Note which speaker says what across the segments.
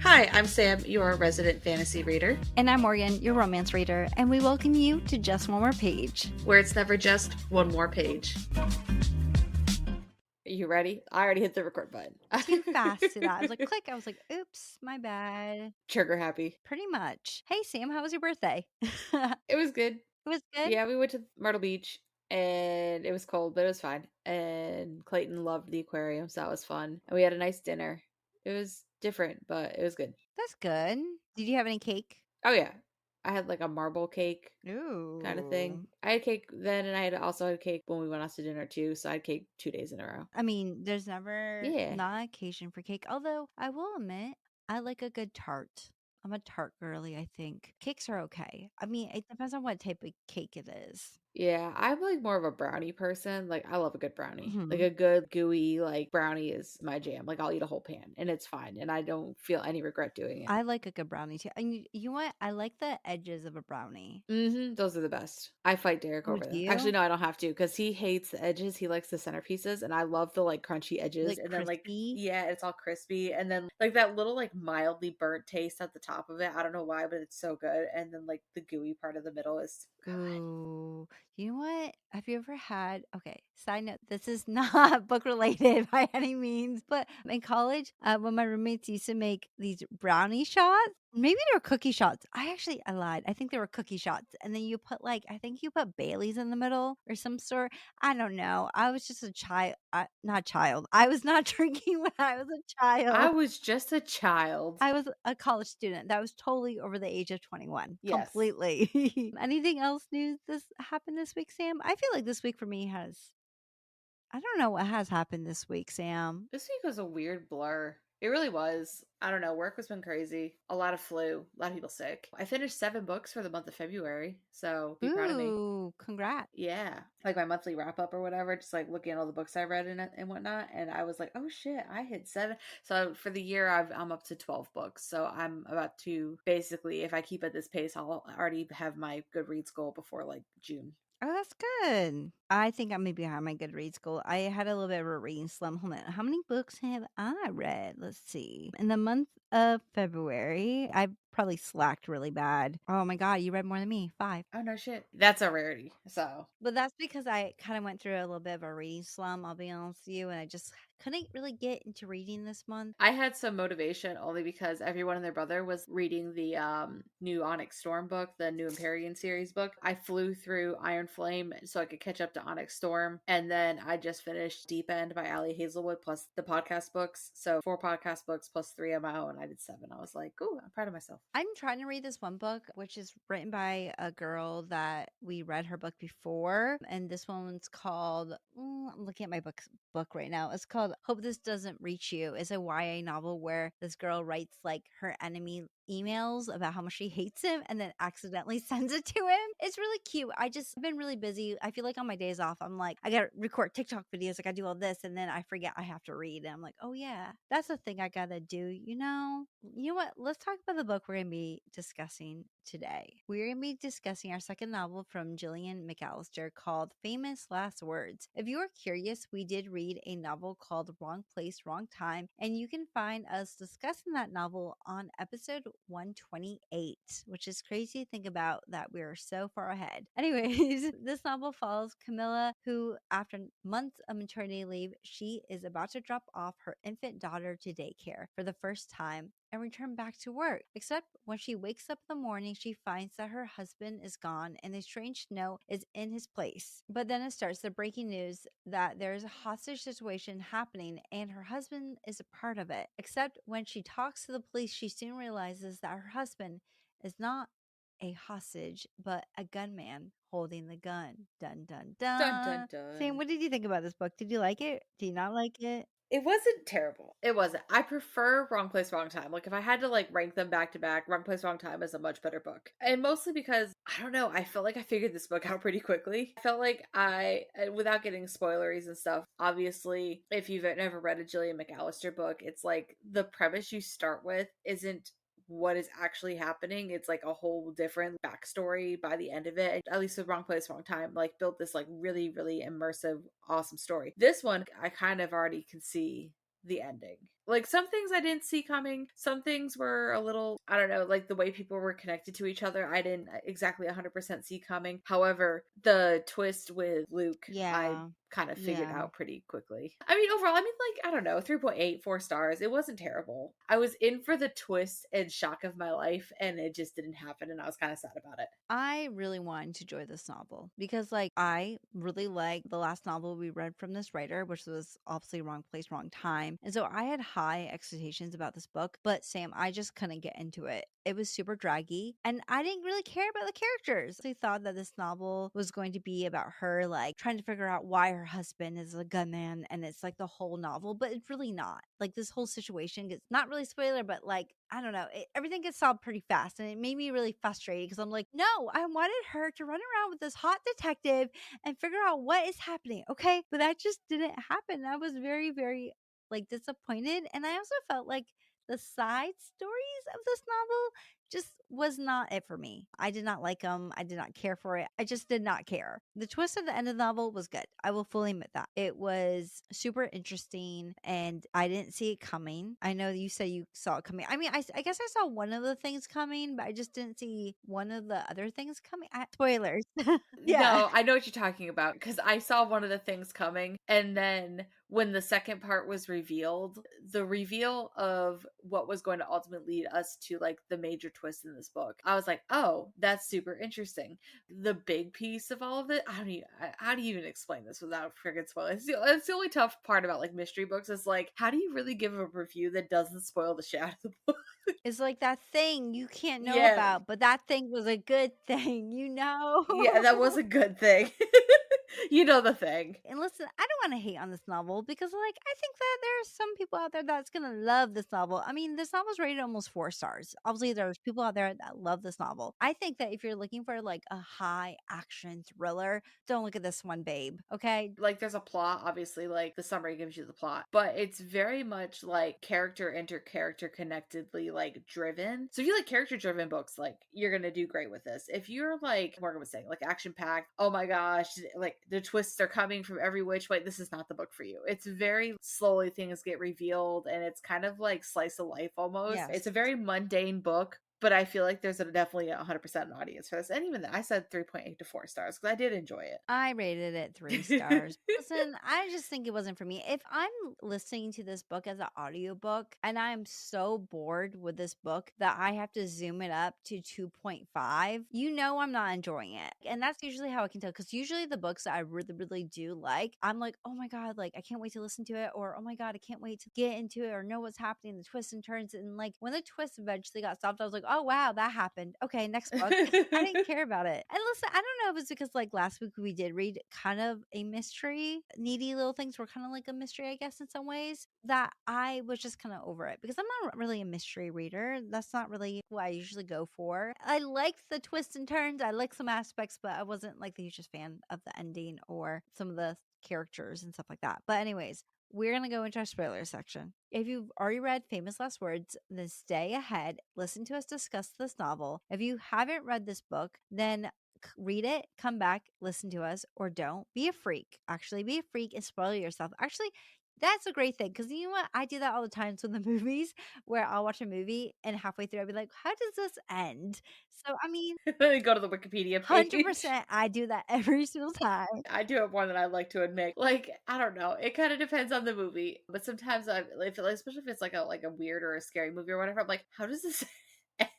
Speaker 1: Hi, I'm Sam, your resident fantasy reader.
Speaker 2: And I'm Morgan, your romance reader, and we welcome you to Just One More Page,
Speaker 1: where it's never just one more page. Are you ready? I already hit the record button.
Speaker 2: Too fast to that. I was like, click. I was like, oops, my bad.
Speaker 1: Trigger happy.
Speaker 2: Pretty much. Hey, Sam, how was your birthday?
Speaker 1: It was good.
Speaker 2: It was good?
Speaker 1: Yeah, we went to Myrtle Beach, and it was cold, but it was fine. And Clayton loved the aquarium, so that was fun. And we had a nice dinner. It was different, but it was good.
Speaker 2: That's good. Did you have any cake?
Speaker 1: Oh, yeah. I had like a marble cake
Speaker 2: Ooh.
Speaker 1: kind of thing. I had cake then, and I also had cake when we went out to dinner too, so I had cake 2 days in a row.
Speaker 2: I mean, there's never not occasion for cake, although I will admit, I like a good tart. I'm a tart girly, I think. Cakes are okay. I mean, it depends on what type of cake it is.
Speaker 1: Yeah, I'm like more of a brownie person. Like I love a good brownie.
Speaker 2: Mhm.
Speaker 1: Like a good gooey like brownie is my jam. Like I'll eat a whole pan and it's fine and I don't feel any regret doing it.
Speaker 2: I like a good brownie too. And you know what? I like the edges of a brownie.
Speaker 1: Those are the best. I fight Derek over
Speaker 2: Would
Speaker 1: them.
Speaker 2: you?
Speaker 1: Actually, no, I don't have to because he hates the edges. He likes the centerpieces, and I love the like crunchy edges.
Speaker 2: Like
Speaker 1: and then like
Speaker 2: crispy?
Speaker 1: yeah, it's all crispy, and then like that little like mildly burnt taste at the top of it. I don't know why, but it's so good. And then like the gooey part of the middle is good.
Speaker 2: Ooh, you know what? Have you ever had, okay, side note, this is not book related by any means, but in college, when my roommates used to make these brownie shots, maybe they were cookie shots. I lied. I think they were cookie shots. And then you put like, I think you put Bailey's in the middle or some sort. I don't know. I was just a child, not child. I was not drinking when I was a child.
Speaker 1: I was just a child.
Speaker 2: I was a college student that was totally over the age of 21.
Speaker 1: Yes.
Speaker 2: Completely. Anything else news this happened this week, Sam? I feel like this week for me has, I don't know what has happened this week, Sam.
Speaker 1: This week was a weird blur. It really was. I don't know. Work has been crazy. A lot of flu. A lot of people sick. I finished 7 books for the month of February. So be proud of me.
Speaker 2: Ooh, congrats.
Speaker 1: Yeah. Like my monthly wrap up or whatever. Just like looking at all the books I read and whatnot. And I was like, oh shit, I hit 7. So for the year, I'm up to 12 books. So I'm about to basically, if I keep at this pace, I'll already have my Goodreads goal before like June.
Speaker 2: Oh, that's good. I think I'm maybe behind my Goodreads goal. I had a little bit of a reading slump. Hold on. How many books have I read? Let's see. In the month of February, I probably slacked really bad. Oh my God, you read more than me. 5.
Speaker 1: Oh, no shit. That's a rarity. So.
Speaker 2: But that's because I kind of went through a little bit of a reading slump, I'll be honest with you, and I just couldn't really get into reading this month.
Speaker 1: I had some motivation only because everyone and their brother was reading the new Onyx Storm book, the new Empyrean series book. I flew through Iron Flame so I could catch up to Onyx Storm, and then I just finished Deep End by Allie Hazelwood plus the podcast books. So 4 podcast books plus 3 on my own. I did 7. I was like, ooh, I'm proud of myself.
Speaker 2: I'm trying to read this one book, which is written by a girl that we read her book before, and this one's called, I'm looking at my book right now. It's called Hope This Doesn't Reach You. It's a YA novel where this girl writes like her enemy emails about how much she hates him and then accidentally sends it to him. It's really cute. I've been really busy. I feel like on my days off, I'm like, I gotta record TikTok videos, I gotta do all this, and then I forget I have to read. And I'm like, oh yeah, that's the thing I gotta do, you know? You know what? Let's talk about the book we're gonna be discussing today. We're gonna be discussing our second novel from Gillian McAllister called Famous Last Words. If you are curious, we did read a novel called Wrong Place, Wrong Time, and you can find us discussing that novel on episode 128, which is crazy to think about that we're so far ahead. Anyways, this novel follows Camilla, who, after months of maternity leave, she is about to drop off her infant daughter to daycare for the first time and return back to work. Except when she wakes up in the morning, she finds that her husband is gone and a strange note is in his place. But then it starts the breaking news that there is a hostage situation happening and her husband is a part of it. Except when she talks to the police, she soon realizes that her husband is not a hostage, but a gunman holding the gun. Dun, dun, dun.
Speaker 1: Dun, dun, dun.
Speaker 2: Sam, what did you think about this book? Did you like it? Did you not like it?
Speaker 1: It wasn't terrible. It wasn't. I prefer Wrong Place, Wrong Time. Like, if I had to, like, rank them back to back, Wrong Place, Wrong Time is a much better book. And mostly because, I don't know, I felt like I figured this book out pretty quickly. I felt like without getting spoileries and stuff, obviously, if you've never read a Gillian McAllister book, it's like the premise you start with isn't what is actually happening. It's like a whole different backstory by the end of it. At least with Wrong Place, Wrong Time, like built this like really, really immersive, awesome story. This one, I kind of already can see the ending. Like, some things I didn't see coming. Some things were a little, I don't know, like the way people were connected to each other, I didn't exactly 100% see coming. However, the twist with Luke, I
Speaker 2: Yeah.
Speaker 1: kind of figured
Speaker 2: Yeah.
Speaker 1: out pretty quickly. I mean, overall, I mean, like, I don't know, 3.8, 4 stars. It wasn't terrible. I was in for the twist and shock of my life, and it just didn't happen, and I was kind of sad about it.
Speaker 2: I really wanted to enjoy this novel because, like, I really like the last novel we read from this writer, which was obviously Wrong Place, Wrong Time. And so I had high expectations about this book, but Sam, I just couldn't get into it. It was super draggy, and I didn't really care about the characters. I thought that this novel was going to be about her, like, trying to figure out why her husband is a gunman, and it's like the whole novel, but it's really not. Like, this whole situation gets not really spoiler, but like, I don't know, everything gets solved pretty fast, and it made me really frustrated because I'm like, no, I wanted her to run around with this hot detective and figure out what is happening, okay? But that just didn't happen. I was very, very like disappointed, and I also felt like the side stories of this novel just was not it for me. I did not like them. I did not care for it. I just did not care. The twist at the end of the novel was good. I will fully admit that. It was super interesting and I didn't see it coming. I know you said you saw it coming. I mean, I guess I saw one of the things coming, but I just didn't see one of the other things coming. Spoilers. Yeah.
Speaker 1: No, I know what you're talking about because I saw one of the things coming. And then when the second part was revealed, the reveal of what was going to ultimately lead us to like the major twist in this book, I was like, oh, that's super interesting. The big piece of all of it, how do you even explain this without friggin' spoiling? It's the only tough part about like mystery books is like, how do you really give a review that doesn't spoil the shit out of the book?
Speaker 2: It's like that thing you can't know
Speaker 1: Yeah,
Speaker 2: about, but that thing was a good thing, you know?
Speaker 1: yeah, that was a good thing. You know the thing.
Speaker 2: And listen, I don't want to hate on this novel because, like, I think that there are some people out there that's going to love this novel. I mean, this novel's rated almost 4 stars. Obviously, there's people out there that love this novel. I think that if you're looking for like a high action thriller, don't look at this one, babe. Okay.
Speaker 1: Like, there's a plot, obviously, like the summary gives you the plot, but it's very much like character inter character connectedly like driven. So if you like character driven books, like you're gonna do great with this. If you're like Morgan was saying, like action packed, oh my gosh, like the twists are coming from every which way, this is not the book for you. It's very slowly things get revealed and it's kind of like slice of life almost.
Speaker 2: Yes.
Speaker 1: It's a very mundane book, but I feel like there's definitely 100% an audience for this. And even then, I said 3.8 to 4 stars because I did enjoy
Speaker 2: I rated it 3
Speaker 1: it.
Speaker 2: stars. Listen, I just think it wasn't for me. If I'm listening to this book as an audiobook and I'm so bored with this book that I have to zoom it up to 2.5, you know I'm not enjoying it. And that's usually how I can tell because usually the books that I really, really do like, I'm like, oh my God, like I can't wait to listen to it, or oh my God, I can't wait to get into it or know what's happening, the twists and turns. And like when the twist eventually got stopped, I was like, oh wow, that happened. Okay, next book. I didn't care about it. And listen, I don't know if it's because like last week we did read kind of a mystery. Needy Little Things were kind of like a mystery, I guess, in some ways, that I was just kind of over it because I'm not really a mystery reader. That's not really what I usually go for. I liked the twists and turns. I like some aspects, but I wasn't like the hugest fan of the ending or some of the characters and stuff like that. But anyways, we're going to go into our spoiler section. If you've already read Famous Last Words, then stay ahead. Listen to us discuss this novel. If you haven't read this book, then read it, come back, listen to us, or don't. Be a freak. Actually, be a freak and spoil yourself. Actually, that's a great thing because you know what? I do that all the time with the movies where I'll watch a movie and halfway through I'll be like, how does this end? So, I mean,
Speaker 1: Go to the Wikipedia page.
Speaker 2: 100% I do that every single time.
Speaker 1: I do it more than I like to admit. Like, I don't know. It kind of depends on the movie, but sometimes especially if it's like a weird or a scary movie or whatever, I'm like, how does this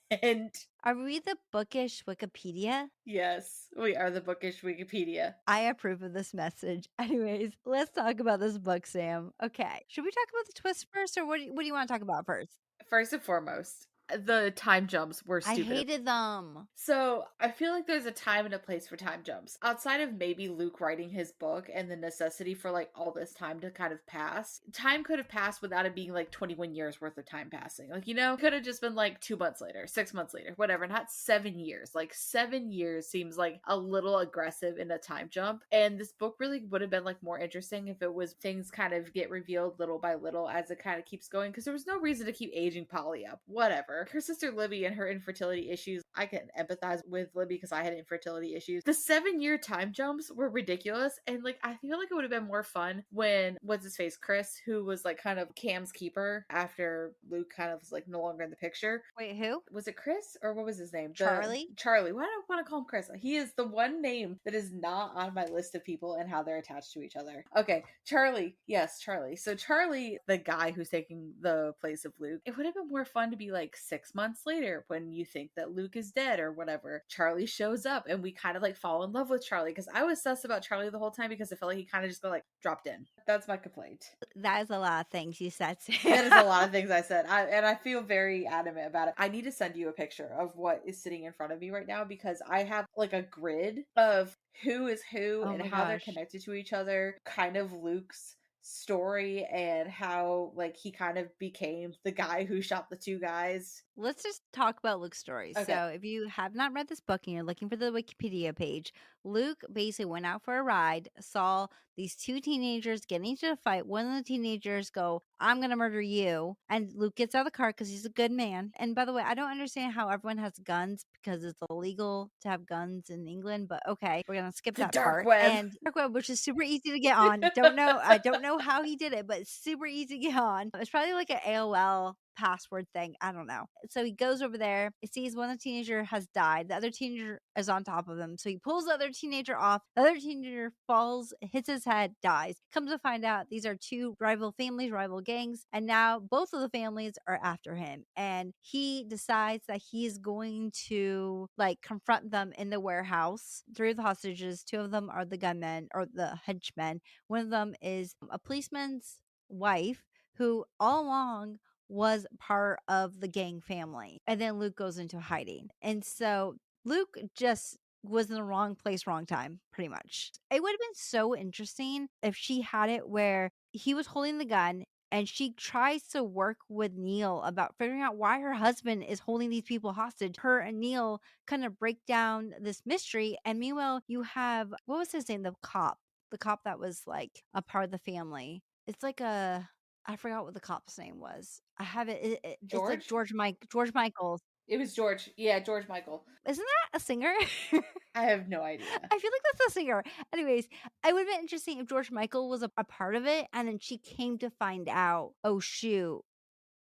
Speaker 1: end?
Speaker 2: Are we the bookish Wikipedia?
Speaker 1: Yes, we are the bookish Wikipedia.
Speaker 2: I approve of this message. Anyways, let's talk about this book, Sam. Okay. Should we talk about the twist first, or what do you want to talk about first?
Speaker 1: First and foremost, the time jumps were
Speaker 2: I
Speaker 1: stupid.
Speaker 2: hated them.
Speaker 1: So I feel like there's a time and a place for time jumps. Outside of maybe Luke writing his book and the necessity for like all this time to kind of pass, time could have passed without it being like 21 years worth of time passing. Like, you know, it could have just been like 2 months later, 6 months later, whatever, not 7 years. Like 7 years seems like a little aggressive in a time jump. And this book really would have been like more interesting if it was things kind of get revealed little by little as it kind of keeps going. Because there was no reason to keep aging Polly up. Whatever. Her sister Libby and her infertility issues, I can empathize with Libby because I had infertility issues. The 7-year time jumps were ridiculous, and like I feel like it would have been more fun when what's his face, Chris, who was like kind of Cam's keeper after Luke kind of was like no longer in the picture.
Speaker 2: Wait, who?
Speaker 1: Was it Chris or what was his name? The
Speaker 2: Charlie?
Speaker 1: Charlie. Why do I want to call him Chris? He is the one name that is not on my list of people and how they're attached to each other. Okay, Charlie. Yes, Charlie. So Charlie, the guy who's taking the place of Luke, it would have been more fun to be like 6 months later when you think that Luke is dead or whatever. Charlie shows up and we kind of like fall in love with Charlie because I was sus about Charlie the whole time because I felt like he kind of just got like dropped in. That's my complaint.
Speaker 2: That is a lot of things you said.
Speaker 1: That is a lot of things I said. And I feel very adamant about it. I need to send you a picture of what is sitting in front of me right now because I have like a grid of who is who
Speaker 2: Oh
Speaker 1: and
Speaker 2: my
Speaker 1: how they're
Speaker 2: gosh.
Speaker 1: connected to each other, kind of Luke's story and how like he kind of became the guy who shot the two guys.
Speaker 2: Let's just talk about Luke's story.
Speaker 1: Okay.
Speaker 2: So, if you have not read this book and you're looking for the Wikipedia page, Luke basically went out for a ride, saw these two teenagers getting into a fight. One of the teenagers go, "I'm going to murder you." And Luke gets out of the car because he's a good man. And by the way, I don't understand how everyone has guns because it's illegal to have guns in England, but okay, we're going to skip
Speaker 1: The
Speaker 2: that
Speaker 1: dark
Speaker 2: part.
Speaker 1: web.
Speaker 2: And dark web, which is super easy to get on. I don't know how he did it, but it's super easy to get on. It's probably like an AOL password thing. I don't know. So he goes over there. He sees one of the teenager has died. The other teenager is on top of him. So he pulls the other teenager off. The other teenager falls, hits his head, dies. Comes to find out these are two rival families, rival gangs, and now both of the families are after him. And he decides that he is going to like confront them in the warehouse. 3 of the hostages, 2 of them are the gunmen or the henchmen. One of them is a policeman's wife who all along was part of the gang family. And then Luke goes into hiding. And so Luke just was in the wrong place, wrong time, pretty much. It would have been so interesting if she had it where he was holding the gun and she tries to work with Neil about figuring out why her husband is holding these people hostage. Her and Neil kind of break down this mystery. And meanwhile, you have, what was his name? The cop that was like a part of the family. It's like I forgot what the cop's name was. I have it. It's like
Speaker 1: George?
Speaker 2: George Michaels.
Speaker 1: It was George. Yeah, George Michael.
Speaker 2: Isn't that a singer?
Speaker 1: I have no idea.
Speaker 2: I feel like that's a singer. Anyways, it would have been interesting if George Michael was a part of it, and then she came to find out, oh shoot,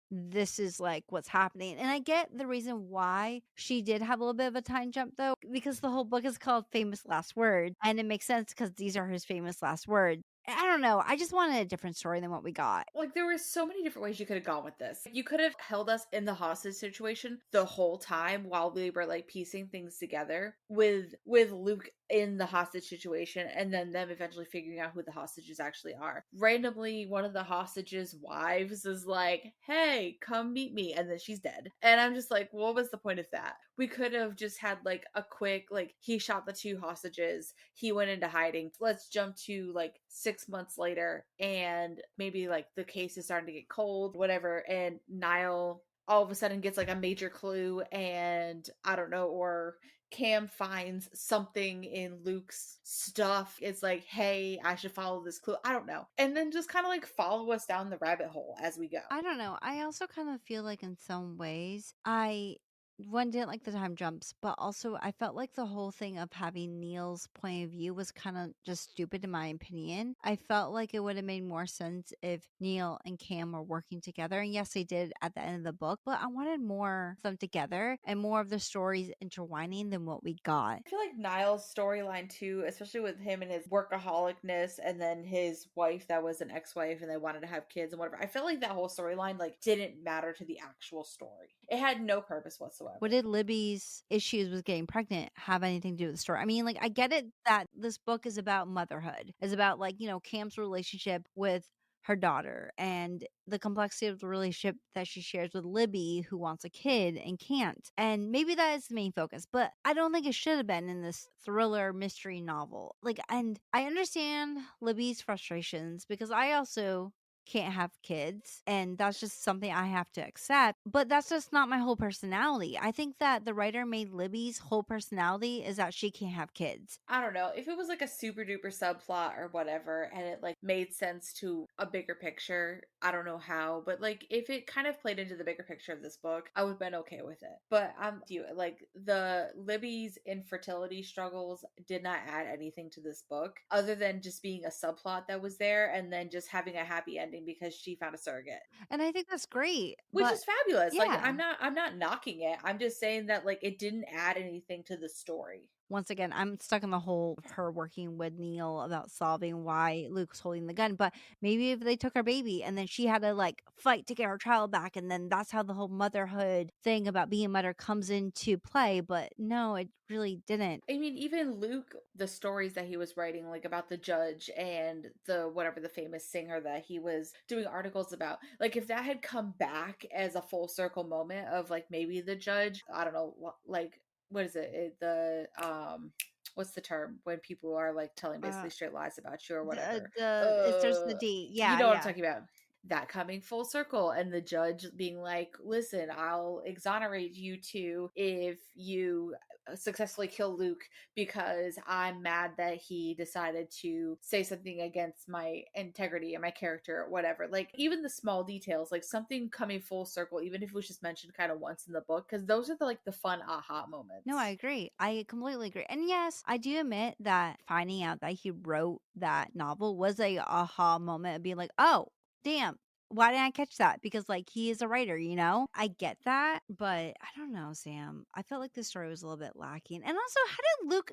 Speaker 2: this is like what's happening. And I get the reason why she did have a little bit of a time jump though, because the whole book is called Famous Last Word. And it makes sense because these are his famous last words. I don't know. I just wanted a different story than what we got.
Speaker 1: Like there were so many different ways you could have gone with this. You could have held us in the hostage situation the whole time while we were like piecing things together with Luke in the hostage situation and then them eventually figuring out who the hostages actually are. Randomly, one of the hostages' wives is like, "Hey, come meet me," and then she's dead. And I'm just like, what was the point of that? We could have just had like a quick like he shot the 2 hostages, he went into hiding. Let's jump to like 6 months later and maybe like the case is starting to get cold, whatever, and Niall all of a sudden gets like a major clue and I don't know, or Cam finds something in Luke's stuff. It's like, hey, I should follow this clue. I don't know. And then just kind of like follow us down the rabbit hole as we go.
Speaker 2: I don't know. I also kind of feel like in some ways, I one didn't like the time jumps, but also I felt like the whole thing of having Neil's point of view was kind of just stupid in my opinion. I felt like it would have made more sense if Neil and Cam were working together. And yes, they did at the end of the book, but I wanted more of them together and more of the stories intertwining than what we got.
Speaker 1: I feel like Niall's storyline too, especially with him and his workaholicness and then his wife that was an ex-wife and they wanted to have kids and whatever. I felt like that whole storyline like didn't matter to the actual story. It had no purpose whatsoever.
Speaker 2: What did Libby's issues with getting pregnant have anything to do with the story? I mean, like, I get it that this book is about motherhood, is about, like, Cam's relationship with her daughter and the complexity of the relationship that she shares with Libby, who wants a kid and can't. And maybe that is the main focus, but I don't think it should have been in this thriller mystery novel. Like, and I understand Libby's frustrations because I also can't have kids, and that's just something I have to accept. But that's just not my whole personality. I think that the writer made Libby's whole personality is that she can't have kids.
Speaker 1: I don't know. If it was like a super duper subplot or whatever and it like made sense to a bigger picture, I don't know how, but like if it kind of played into the bigger picture of this book, I would have been okay with it. But I'm with you, like the Libby's infertility struggles did not add anything to this book other than just being a subplot that was there and then just having a happy ending because she found a surrogate.
Speaker 2: And I think that's great.
Speaker 1: Which
Speaker 2: But
Speaker 1: is fabulous. Like
Speaker 2: yeah,
Speaker 1: I'm not knocking it. I'm just saying that like it didn't add anything to the story.
Speaker 2: once again, I'm stuck in the whole of her working with Neil about solving why Luke's holding the gun. But maybe if they took her baby and then she had to like fight to get her child back, and then that's how the whole motherhood thing about being a mother comes into play. But no, it really didn't.
Speaker 1: I mean, even Luke, the stories that he was writing, like about the judge and the whatever the famous singer that he was doing articles about, like if that had come back as a full circle moment of like maybe the judge, I don't know, like what is it? What's the term when people are like telling
Speaker 2: Uh,
Speaker 1: basically straight lies about you or
Speaker 2: the
Speaker 1: whatever?
Speaker 2: it starts with the D.
Speaker 1: You
Speaker 2: Yeah,
Speaker 1: know what I'm
Speaker 2: yeah.
Speaker 1: talking about. That coming full circle and the judge being like, listen, I'll exonerate you two if you successfully kill Luke because I'm mad that he decided to say something against my integrity and my character or whatever. Like even the small details, like something coming full circle, even if it was just mentioned kind of once in the book, because those are the like the fun aha
Speaker 2: No, I
Speaker 1: moments.
Speaker 2: agree. I completely agree. And yes, I do admit that finding out that he wrote that novel was a aha moment of being like, oh, damn, why didn't I catch that? Because like he is a writer, you know? I get that, but I don't know, Sam. I felt like the story was a little bit lacking. And also, how did Luke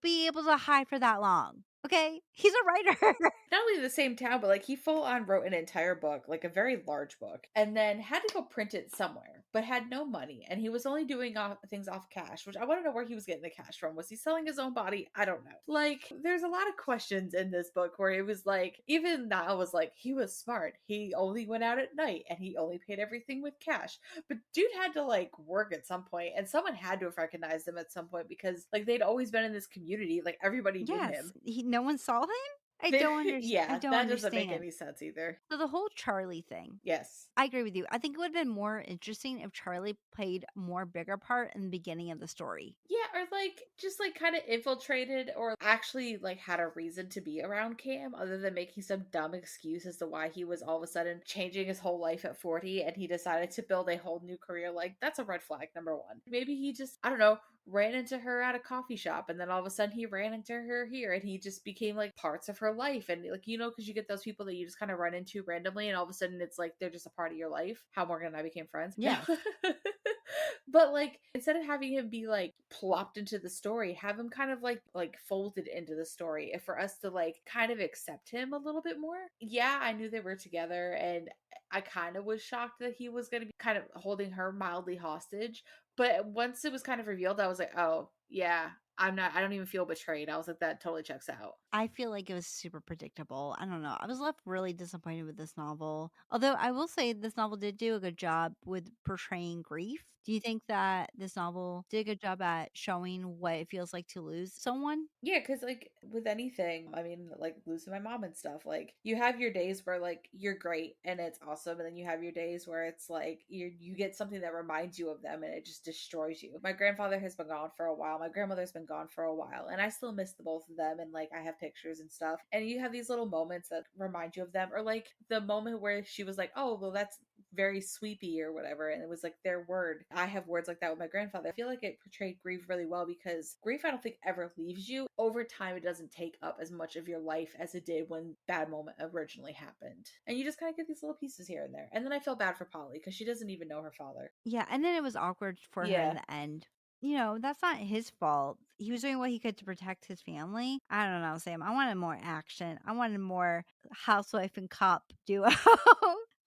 Speaker 2: be able to hide for that long? Okay. He's a writer.
Speaker 1: Not only in the same town, but like he full on wrote an entire book, like a very large book, and then had to go print it somewhere, but had no money. And he was only doing things off cash, which I want to know where he was getting the cash from. Was he selling his own body? I don't know. Like, there's a lot of questions in this book where it was like, even Niall was like, he was smart. He only went out at night and he only paid everything with cash. But dude had to like work at some point, and someone had to have recognized him at some point because like they'd always been in this community, like everybody knew
Speaker 2: Yes.
Speaker 1: him.
Speaker 2: No one saw him? I don't understand. I
Speaker 1: Yeah,
Speaker 2: don't
Speaker 1: that doesn't make
Speaker 2: understand.
Speaker 1: any sense either.
Speaker 2: So the whole Charlie thing.
Speaker 1: Yes.
Speaker 2: I agree with you. I think it would have been more interesting if Charlie played more bigger part in the beginning of the story.
Speaker 1: Yeah, or like just like kind of infiltrated or actually like had a reason to be around Cam other than making some dumb excuse as to why he was all of a sudden changing his whole life at 40 and he decided to build a whole new career. Like, that's a red flag, number one. Maybe he just, I don't know, ran into her at a coffee shop and then all of a sudden he ran into her here and he just became like parts of her life. And like, you know, because you get those people that you just kind of run into randomly and all of a sudden it's like they're just a part of your life. How Morgan and I became friends. No.
Speaker 2: Yes.
Speaker 1: But like instead of having him be like plopped into the story, have him kind of like folded into the story and for us to like kind of accept him a little bit more. Yeah, I knew they were together and I kind of was shocked that he was going to be kind of holding her mildly hostage. But once it was kind of revealed, I was like, oh, yeah, I don't even feel betrayed. I was like, that totally checks out.
Speaker 2: I feel like it was super predictable. I don't know. I was left really disappointed with this novel. Although I will say this novel did do a good job with portraying grief. Do you think that this novel did a good job at showing what it feels like to lose someone?
Speaker 1: Yeah, because like with anything, I mean, like losing my mom and stuff, like you have your days where like you're great and it's awesome, and then you have your days where it's like you get something that reminds you of them and it just destroys you. My grandfather has been gone for a while, my grandmother's been gone for a while, and I still miss the both of them, and like I have pictures and stuff, and you have these little moments that remind you of them, or like the moment where she was like, oh, well, that's very sweepy or whatever, and it was like their word. I have words like that with my grandfather. I feel like it portrayed grief really well because grief I don't think ever leaves you. Over time it doesn't take up as much of your life as it did when that moment originally happened, and you just kind of get these little pieces here and there. And then I feel bad for Polly because she doesn't even know her father.
Speaker 2: Yeah, and then it was awkward for her in
Speaker 1: Yeah.
Speaker 2: the end. You know, that's not his fault. He was doing what he could to protect his family. I don't know, Sam. I wanted more action. I wanted more housewife and cop duo.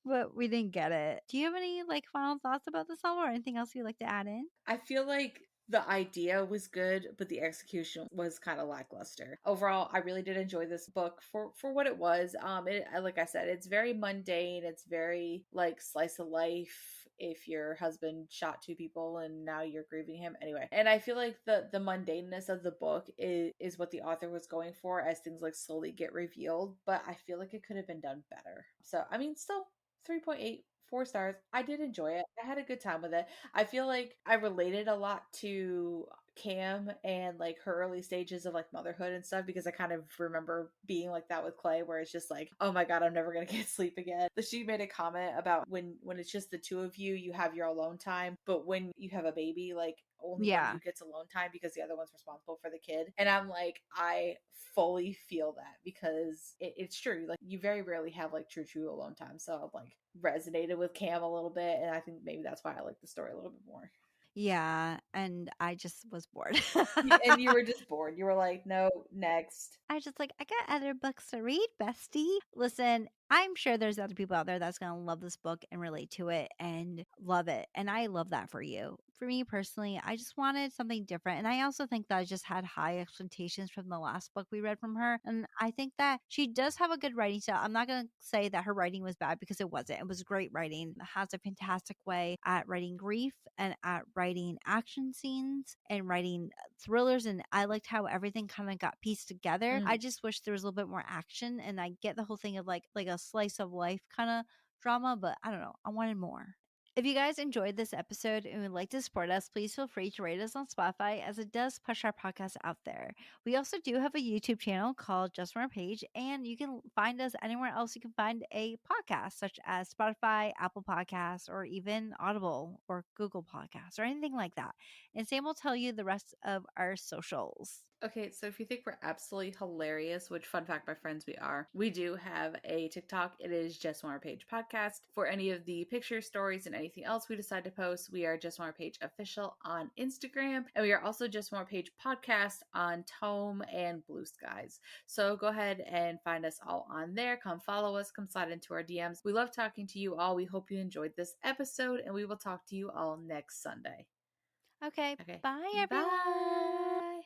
Speaker 2: But we didn't get it. Do you have any like final thoughts about this novel or anything else you'd like to add in?
Speaker 1: I feel like the idea was good, but the execution was kind of lackluster. Overall, I really did enjoy this book for what it was. Like I said, it's very mundane. It's very like slice of life. if your husband shot two people and now you're grieving him anyway. And I feel like the mundaneness of the book is what the author was going for as things like slowly get revealed, but I feel like it could have been done better. So I mean, still 3.8, 4 stars. I did enjoy it. I had a good time with it. I feel like I related a lot to Cam and like her early stages of like motherhood and stuff, because I kind of remember being like that with Clay, where it's just like, oh my god, I'm never gonna get sleep again. But she made a comment about when it's just the two of you, you have your alone time, but when you have a baby, like only one of
Speaker 2: Yeah.
Speaker 1: you gets alone time because the other one's responsible for the kid. And I'm like, I fully feel that, because it's true. Like you very rarely have like true alone time. So I've like resonated with Cam a little bit, and I think maybe that's why I like the story a little bit more.
Speaker 2: Yeah, and I just was bored.
Speaker 1: And you were just bored. You were like, no, next.
Speaker 2: I just like, I got other books to read, bestie. Listen, I'm sure there's other people out there that's going to love this book and relate to it and love it. And I love that for you. For me personally, I just wanted something different. And I also think that I just had high expectations from the last book we read from her. And I think that she does have a good writing style. I'm not going to say that her writing was bad, because it wasn't. It was great writing. It has a fantastic way at writing grief and at writing action scenes and writing thrillers. And I liked how everything kind of got pieced together. I just wish there was a little bit more action. And I get the whole thing of like a slice of life kind of drama, but I don't know. I wanted more. If you guys enjoyed this episode and would like to support us, please feel free to rate us on Spotify, as it does push our podcast out there. We also do have a YouTube channel called Just More Page, and you can find us anywhere else you can find a podcast, such as Spotify, Apple Podcasts, or even Audible or Google Podcasts or anything like that. And Sam will tell you the rest of our socials.
Speaker 1: Okay, so if you think we're absolutely hilarious, which fun fact, my friends, we are, we do have a TikTok. It is Just One More Page Podcast. For any of the pictures, stories, and anything else we decide to post, we are Just One More Page Official on Instagram. And we are also Just One More Page Podcast on Tome and Blue Skies. So go ahead and find us all on there. Come follow us. Come slide into our DMs. We love talking to you all. We hope you enjoyed this episode, and we will talk to you all next Sunday.
Speaker 2: Okay,
Speaker 1: Okay,
Speaker 2: bye
Speaker 1: bye.
Speaker 2: everyone.